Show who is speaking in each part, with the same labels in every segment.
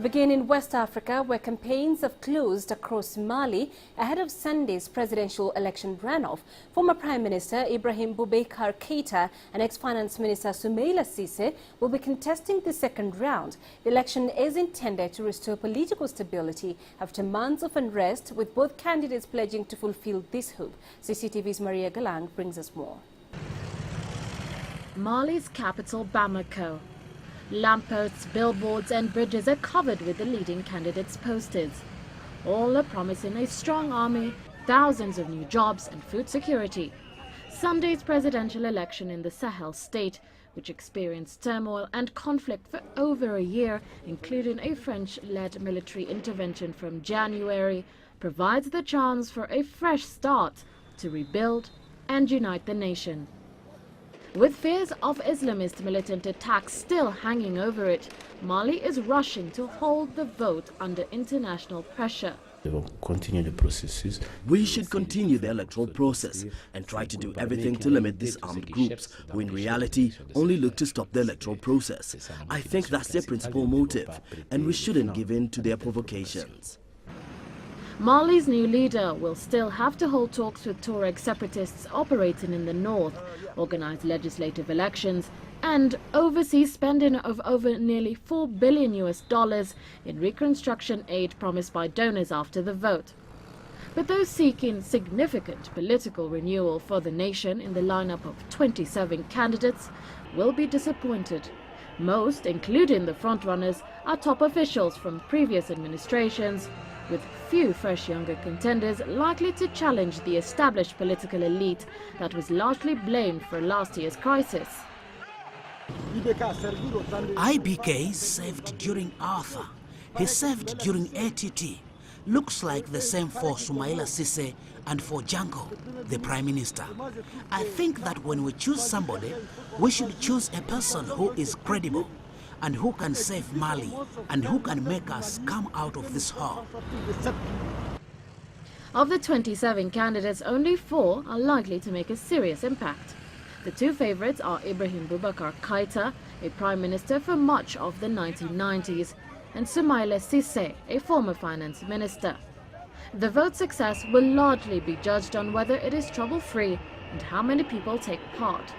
Speaker 1: We begin in West Africa, where campaigns have closed across Mali ahead of Sunday's presidential election runoff. Former Prime Minister Ibrahim Boubacar Keïta and ex-Finance Minister Soumaïla Cissé will be contesting the second round. The election is intended to restore political stability after months of unrest, with both candidates pledging to fulfill this hope. CCTV's Maria Galang brings us more.
Speaker 2: Mali's capital, Bamako. Lampposts, billboards and bridges are covered with the leading candidates' posters. All are promising a strong army, thousands of new jobs and food security. Sunday's presidential election in the Sahel state, which experienced turmoil and conflict for over a year, including a French-led military intervention from January, provides the chance for a fresh start to rebuild and unite the nation. With fears of Islamist militant attacks still hanging over it, Mali is rushing to hold the vote under international pressure.
Speaker 3: We will continue the processes.
Speaker 4: We should continue the electoral process and try to do everything to limit these armed groups, who in reality only look to stop the electoral process. I think that's their principal motive, and we shouldn't give in to their provocations.
Speaker 2: Mali's new leader will still have to hold talks with Tuareg separatists operating in the north, organize legislative elections, and oversee spending of over nearly $4 billion in reconstruction aid promised by donors after the vote. But those seeking significant political renewal for the nation in the lineup of 27 candidates will be disappointed. Most, including the frontrunners, are top officials from previous administrations, with few fresh younger contenders likely to challenge the established political elite that was largely blamed for last year's crisis.
Speaker 5: IBK served during Arthur. He served during ATT. Looks like the same for Soumaïla Cissé and for Janko, the Prime Minister. I think that when we choose somebody, we should choose a person who is credible and who can save Mali and who can make us come out of this hole.
Speaker 2: Of the 27 candidates, only 4 are likely to make a serious impact. The 2 favorites are Ibrahim Boubacar Keïta, a prime minister for much of the 1990s, and Soumaïla Cissé, a former finance minister. The vote's success will largely be judged on whether it is trouble-free and how many people take part.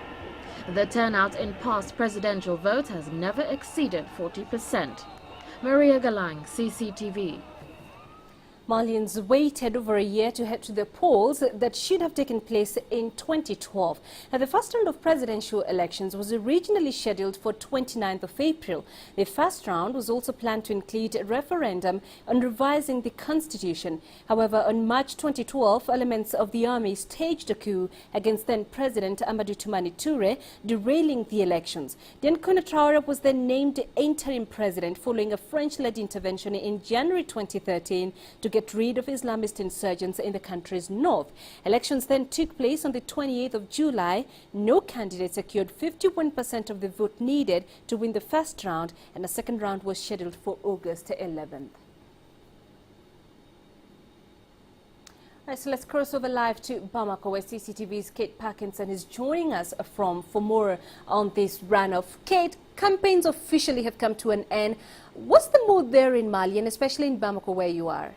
Speaker 2: The turnout in past presidential votes has never exceeded 40%. Maria Galang, CCTV.
Speaker 1: Malians waited over a year to head to the polls that should have taken place in 2012. Now, the first round of presidential elections was originally scheduled for 29th of April. The first round was also planned to include a referendum on revising the constitution. However, on March 2012, elements of the army staged a coup against then-President Amadou Toumani Touré, derailing the elections. Yankhouna Traoré was then named interim president following a French-led intervention in January 2013 to get rid of Islamist insurgents in the country's north. Elections then took place on the 28th of July. No candidate secured 51% of the vote needed to win the first round, and a second round was scheduled for August 11th. Right, so let's cross over live to Bamako, where CCTV's Kate Parkinson is joining us from for more on this runoff. Kate, campaigns officially have come to an end. What's the mood there in Mali, and especially in Bamako where you are?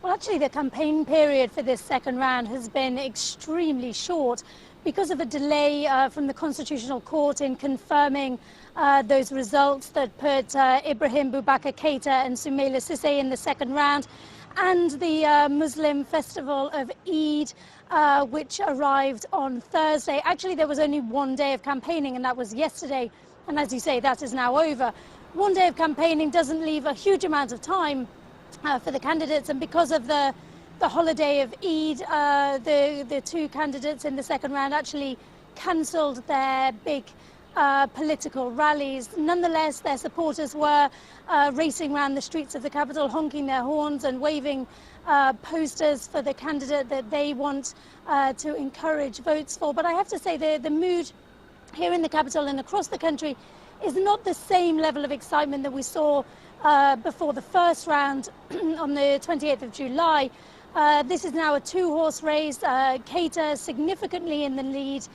Speaker 6: Well, actually, the campaign period for this second round has been extremely short because of a delay from the Constitutional Court in confirming those results that put Ibrahim Boubacar Keïta and Soumaïla Cissé in the second round, and the Muslim festival of Eid, which arrived on Thursday. Actually, there was only one day of campaigning, and that was yesterday. And as you say, that is now over. One day of campaigning doesn't leave a huge amount of time for the candidates, and because of the holiday of Eid, the 2 candidates in the second round actually cancelled their big political rallies. Nonetheless, their supporters were racing around the streets of the capital, honking their horns and waving posters for the candidate that they want to encourage votes for. But I have to say, the mood here in the capital and across the country is not the same level of excitement that we saw before the first round on the 28th of July. This is now a two-horse race. Keita significantly in the lead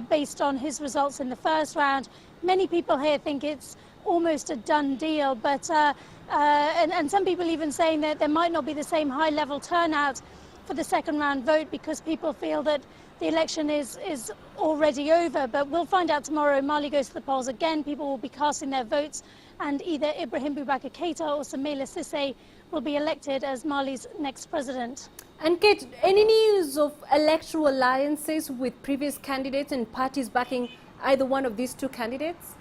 Speaker 6: based on his results in the first round. Many people here think it's almost a done deal, but and some people even saying that there might not be the same high-level turnout for the second round vote because people feel that the election is already over. But we'll find out tomorrow. Mali goes to the polls again. People will be casting their votes, and either Ibrahim Boubacar Keita or Soumaïla Cissé will be elected as Mali's next president.
Speaker 1: And Kate, any news of electoral alliances with previous candidates and parties backing either one of these two candidates?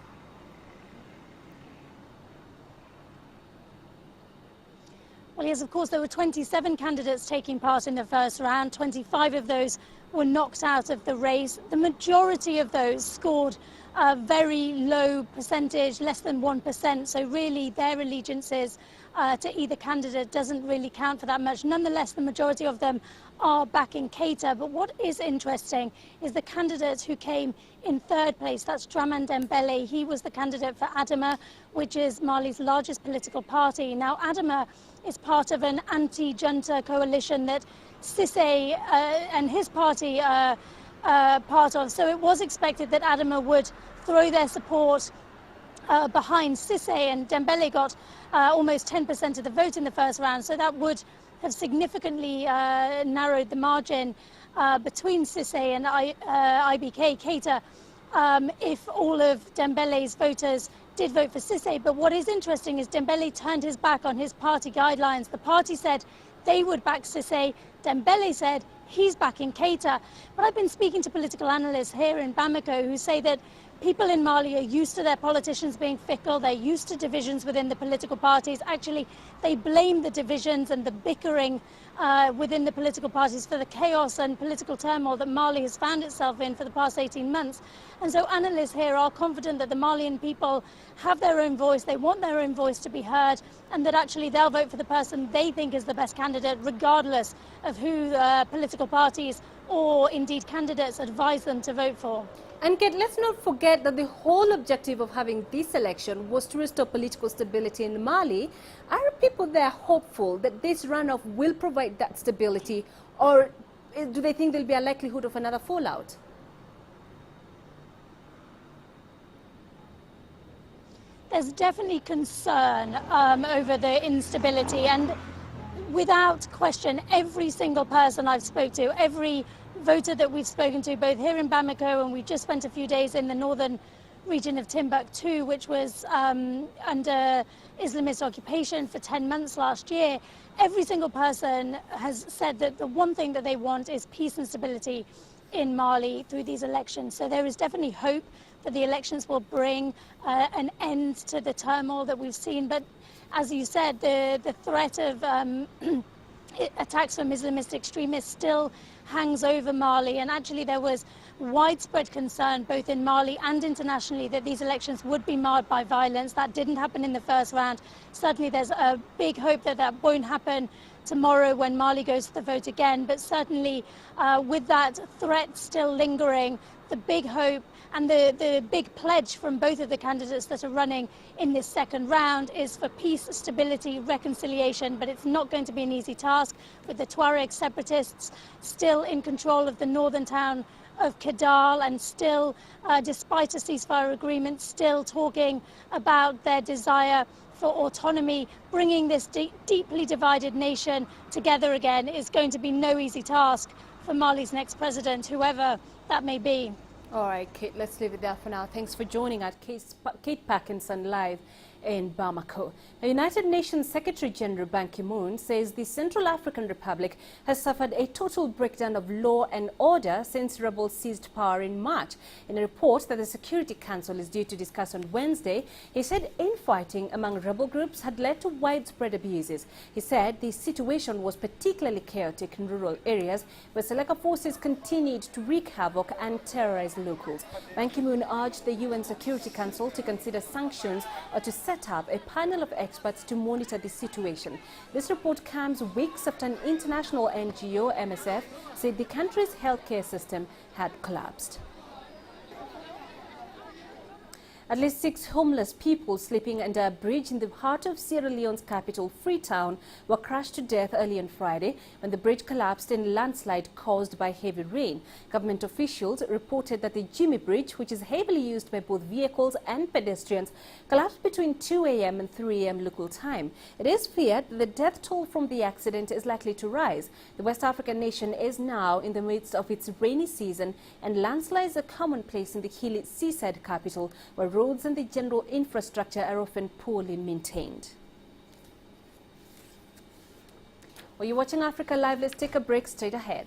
Speaker 6: Well, yes, of course, there were 27 candidates taking part in the first round. 25 of those were knocked out of the race. The majority of those scored a very low percentage, less than 1%. So really their allegiances to either candidate doesn't really count for that much. Nonetheless, the majority of them are backing Keita. But what is interesting is the candidate who came in third place, that's Dramane Dembele. He was the candidate for Adama, which is Mali's largest political party. Now, Adama is part of an anti-junta coalition that Cissé and his party are part of. So it was expected that Adama would throw their support behind Cissé, and Dembele got almost 10% of the vote in the first round. So that would have significantly narrowed the margin between Cissé and IBK Keita if all of Dembele's voters did vote for Cissé. But what is interesting is Dembele turned his back on his party guidelines. The party said they would back Cissé. Dembele said he's backing Keita. But I've been speaking to political analysts here in Bamako who say that people in Mali are used to their politicians being fickle. They're used to divisions within the political parties. Actually, they blame the divisions and the bickering within the political parties for the chaos and political turmoil that Mali has found itself in for the past 18 months. And so analysts here are confident that the Malian people have their own voice, they want their own voice to be heard, and that actually they'll vote for the person they think is the best candidate, regardless of who political parties or indeed candidates advise them to vote for.
Speaker 1: And Kate, let's not forget that the whole objective of having this election was to restore political stability in Mali. Are people there hopeful that this runoff will provide that stability, or do they think there'll be a likelihood of another fallout?
Speaker 6: There's definitely concern over the instability, and without question, every single person I've spoke to, every voter that we've spoken to, both here in Bamako, and we just spent a few days in the northern region of Timbuktu, which was under Islamist occupation for 10 months last year, every single person has said that the one thing that they want is peace and stability in Mali through these elections. So there is definitely hope that the elections will bring an end to the turmoil that we've seen. But as you said, the threat of attacks from Islamist extremists still hangs over Mali, and actually there was widespread concern both in Mali and internationally that these elections would be marred by violence. That didn't happen in the first round. Certainly there's a big hope that that won't happen tomorrow when Mali goes to the vote again, but certainly with that threat still lingering, the big hope and the big pledge from both of the candidates that are running in this second round is for peace, stability, reconciliation. But it's not going to be an easy task, with the Tuareg separatists still in control of the northern town of Kidal, and still, despite a ceasefire agreement, still talking about their desire for autonomy. Bringing this deeply divided nation together again is going to be no easy task for Mali's next president, whoever that may be.
Speaker 1: All right, Kate, let's leave it there for now. Thanks for joining us, Kate Parkinson, live in Bamako. The United Nations Secretary General Ban Ki-moon says the Central African Republic has suffered a total breakdown of law and order since rebels seized power in March. In a report that the Security Council is due to discuss on Wednesday, he said infighting among rebel groups had led to widespread abuses. He said the situation was particularly chaotic in rural areas where Seleka forces continued to wreak havoc and terrorize locals. Ban Ki-moon urged the UN Security Council to consider sanctions or to set up a panel of experts to monitor the situation. This report comes weeks after an international NGO, MSF, said the country's healthcare system had collapsed. At least 6 homeless people sleeping under a bridge in the heart of Sierra Leone's capital, Freetown, were crushed to death early on Friday when the bridge collapsed in a landslide caused by heavy rain. Government officials reported that the Jimmy Bridge, which is heavily used by both vehicles and pedestrians, collapsed between 2 a.m. and 3 a.m. local time. It is feared that the death toll from the accident is likely to rise. The West African nation is now in the midst of its rainy season, and landslides are commonplace in the hilly seaside capital, where roads and the general infrastructure are often poorly maintained. Well, you're watching Africa Live. Let's take a break straight ahead.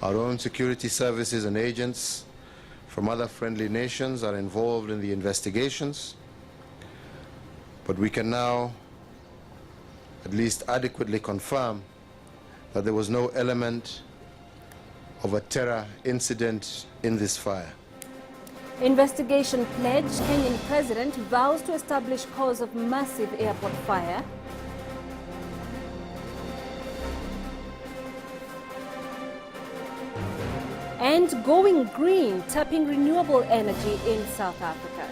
Speaker 7: Our own security services and agents from other friendly nations are involved in the investigations, but we can now at least adequately confirm that there was no element of a terror incident in this fire.
Speaker 1: Investigation pledge. Kenyan president vows to establish cause of massive airport fire. And going green, tapping renewable energy in South Africa.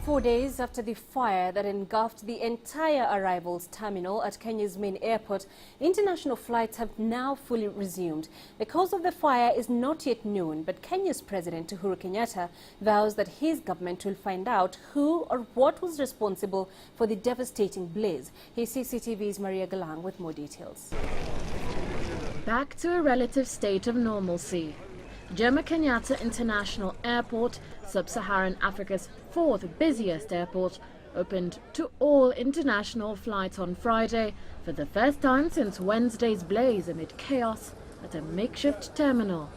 Speaker 1: Four days after the fire that engulfed the entire arrivals terminal at Kenya's main airport, international flights have now fully resumed. The cause of the fire is not yet known, but Kenya's President Uhuru Kenyatta vows that his government will find out who or what was responsible for the devastating blaze. Here's CCTV's Maria Galang with more details.
Speaker 2: Back to a relative state of normalcy. Jomo Kenyatta International Airport, Sub-Saharan Africa's 4th busiest airport, opened to all international flights on Friday for the first time since Wednesday's blaze amid chaos at a makeshift terminal.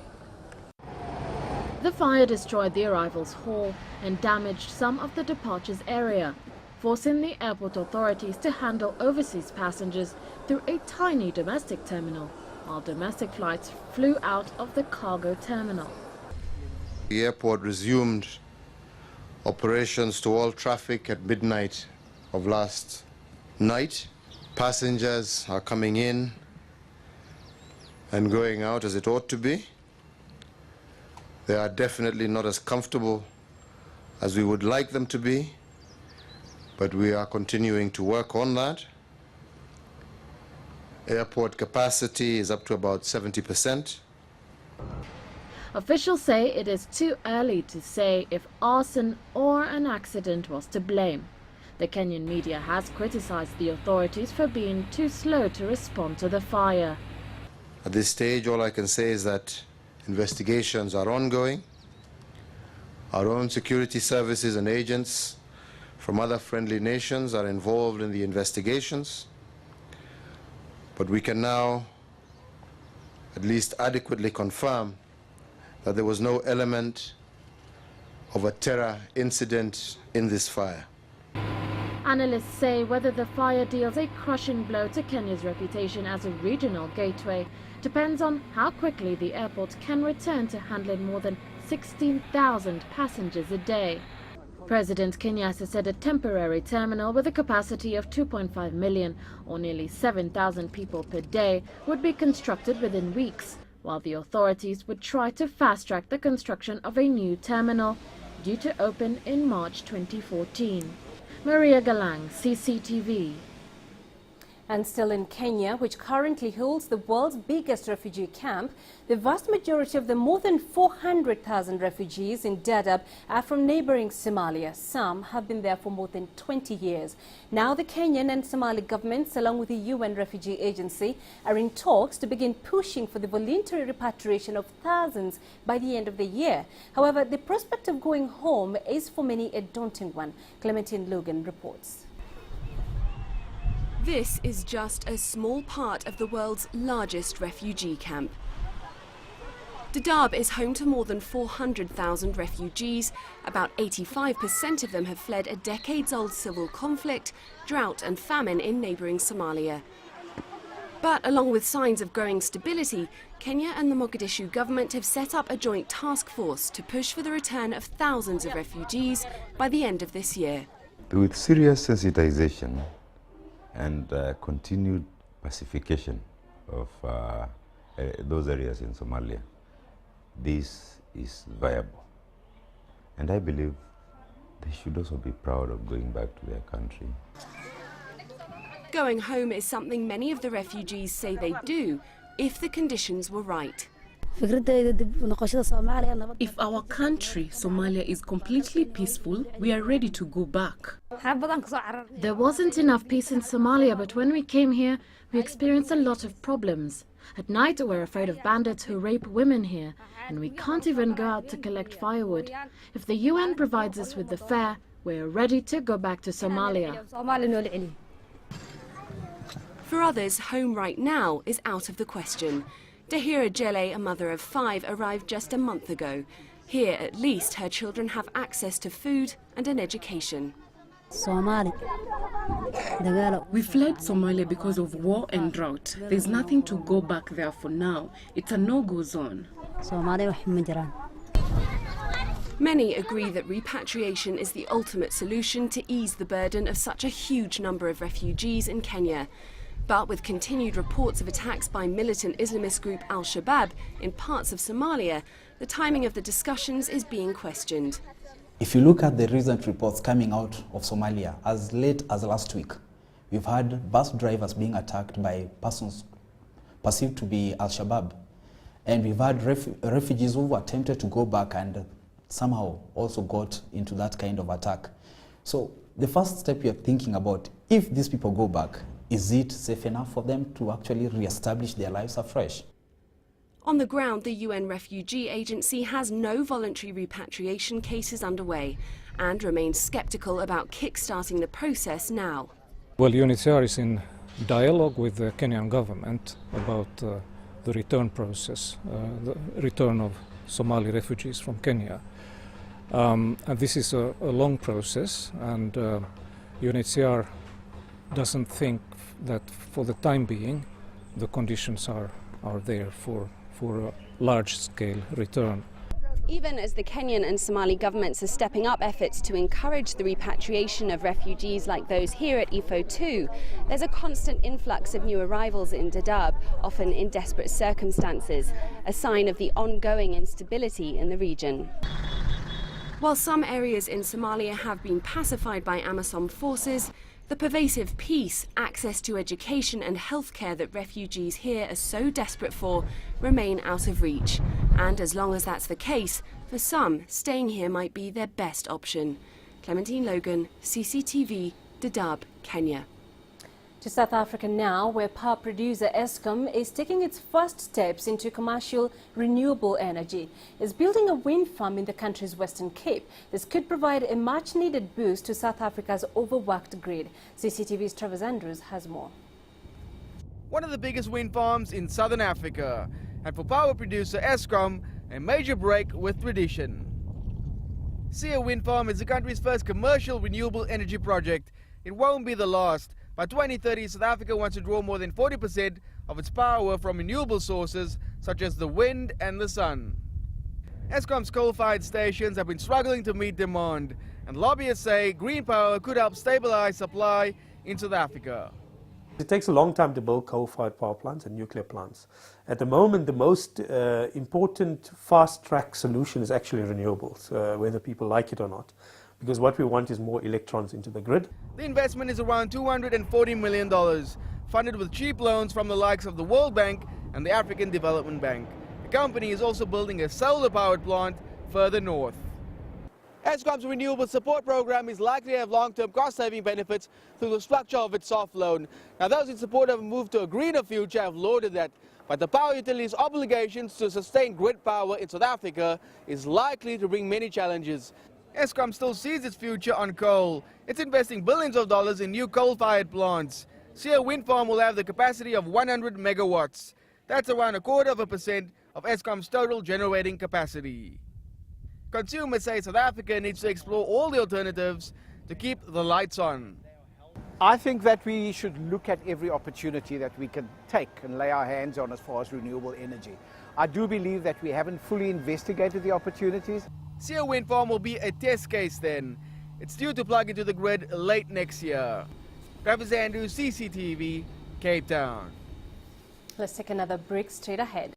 Speaker 2: The fire destroyed the arrivals hall and damaged some of the departures area, forcing the airport authorities to handle overseas passengers through a tiny domestic terminal, while domestic flights flew out of the cargo terminal.
Speaker 7: The airport resumed operations to all traffic at midnight of last night. Passengers are coming in and going out as it ought to be. They are definitely not as comfortable as we would like them to be, but we are continuing to work on that. Airport capacity is up to about 70%.
Speaker 2: Officials say it is too early to say if arson or an accident was to blame. The Kenyan media has criticized the authorities for being too slow to respond to the fire.
Speaker 7: At this stage, all I can say is that investigations are ongoing. Our own security services and agents from other friendly nations are involved in the investigations, but we can now at least adequately confirm that there was no element of a terror incident in this fire.
Speaker 2: Analysts say whether the fire deals a crushing blow to Kenya's reputation as a regional gateway depends on how quickly the airport can return to handling more than 16,000 passengers a day. President Kenyatta said a temporary terminal with a capacity of 2.5 million, or nearly 7,000 people per day, would be constructed within weeks, while the authorities would try to fast-track the construction of a new terminal, due to open in March 2014. Maria Galang, CCTV.
Speaker 1: And still in Kenya, which currently holds the world's biggest refugee camp, the vast majority of the more than 400,000 refugees in Dadaab are from neighboring Somalia. Some have been there for more than 20 years. Now the Kenyan and Somali governments, along with the UN Refugee Agency, are in talks to begin pushing for the voluntary repatriation of thousands by the end of the year. However, the prospect of going home is for many a daunting one. Clementine Logan reports.
Speaker 8: This is just a small part of the world's largest refugee camp. Dadaab is home to more than 400,000 refugees. About 85% of them have fled a decades-old civil conflict, drought and famine in neighbouring Somalia. But along with signs of growing stability, Kenya and the Mogadishu government have set up a joint task force to push for the return of thousands of refugees by the end of this year.
Speaker 9: With serious sensitization and continued pacification of those areas in Somalia, this is viable. And I believe they should also be proud of going back to their country.
Speaker 8: Going home is something many of the refugees say they do if the conditions were right.
Speaker 10: If our country, Somalia, is completely peaceful, we are ready to go back.
Speaker 2: There wasn't enough peace in Somalia, but when we came here, we experienced a lot of problems. At night, we're afraid of bandits who rape women here, and we can't even go out to collect firewood. If the UN provides us with the fare, we're ready to go back to Somalia.
Speaker 8: For others, home right now is out of the question. Dahira Jele, a mother of 5, arrived just a month ago. Here, at least, her children have access to food and an education.
Speaker 10: We fled Somalia because of war and drought. There's nothing to go back there for now. It's a no-go zone.
Speaker 8: Many agree that repatriation is the ultimate solution to ease the burden of such a huge number of refugees in Kenya. But with continued reports of attacks by militant Islamist group Al-Shabaab in parts of Somalia, the timing of the discussions is being questioned.
Speaker 11: If you look at the recent reports coming out of Somalia, as late as last week, we've had bus drivers being attacked by persons perceived to be Al-Shabaab. And we've had refugees who attempted to go back and somehow also got into that kind of attack. So the first step you're thinking about, if these people go back, is it safe enough for them to actually re-establish their lives afresh?
Speaker 8: On the ground, the UN Refugee Agency has no voluntary repatriation cases underway and remains sceptical about kick-starting the process now.
Speaker 12: Well, UNHCR is in dialogue with the Kenyan government about the return process, the return of Somali refugees from Kenya. And this is a long process, and UNHCR doesn't think that for the time being the conditions are there for a large-scale return.
Speaker 8: Even as the Kenyan and Somali governments are stepping up efforts to encourage the repatriation of refugees like those here at Ifo 2, there's a constant influx of new arrivals in Dadaab, often in desperate circumstances, a sign of the ongoing instability in the region. While some areas in Somalia have been pacified by AMISOM forces, the pervasive peace, access to education and healthcare that refugees here are so desperate for remain out of reach. And as long as that's the case, for some, staying here might be their best option. Clementine Logan, CCTV, Dadaab, Kenya.
Speaker 1: To South Africa now, where power producer Eskom is taking its first steps into commercial renewable energy. It's building a wind farm in the country's Western Cape. This could provide a much-needed boost to South Africa's overworked grid. CCTV's Travis Andrews has more.
Speaker 13: One of the biggest wind farms in southern Africa. And for power producer Eskom, a major break with tradition. Sia Wind Farm is the country's first commercial renewable energy project. It won't be the last. By 2030, South Africa wants to draw more than 40% of its power from renewable sources such as the wind and the sun. Eskom's coal-fired stations have been struggling to meet demand, and lobbyists say green power could help stabilize supply in South Africa.
Speaker 14: It takes a long time to build coal-fired power plants and nuclear plants. At the moment, the most important fast-track solution is actually renewables, whether people like it or not. Because what we want is more electrons into the grid.
Speaker 13: The investment is around $240 million. funded with cheap loans from the likes of the World Bank and the African Development Bank. The company is also building a solar-powered plant further north. Eskom's renewable support program is likely to have long-term cost-saving benefits through the structure of its soft loan. Now, those in support of a move to a greener future have lauded that, but the power utility's obligations to sustain grid power in South Africa is likely to bring many challenges. Eskom still sees its future on coal. It's investing billions of dollars in new coal-fired plants. Sia wind farm will have the capacity of 100 megawatts. That's around 0.25% of Eskom's total generating capacity. Consumers say South Africa needs to explore all the alternatives to keep the lights on.
Speaker 15: I think that we should look at every opportunity that we can take and lay our hands on as far as renewable energy. I do believe that we haven't fully investigated the opportunities.
Speaker 13: Sia wind farm will be a test case then. It's due to plug into the grid late next year. Travis Andrews, CCTV, Cape Town.
Speaker 1: Let's take another break straight ahead.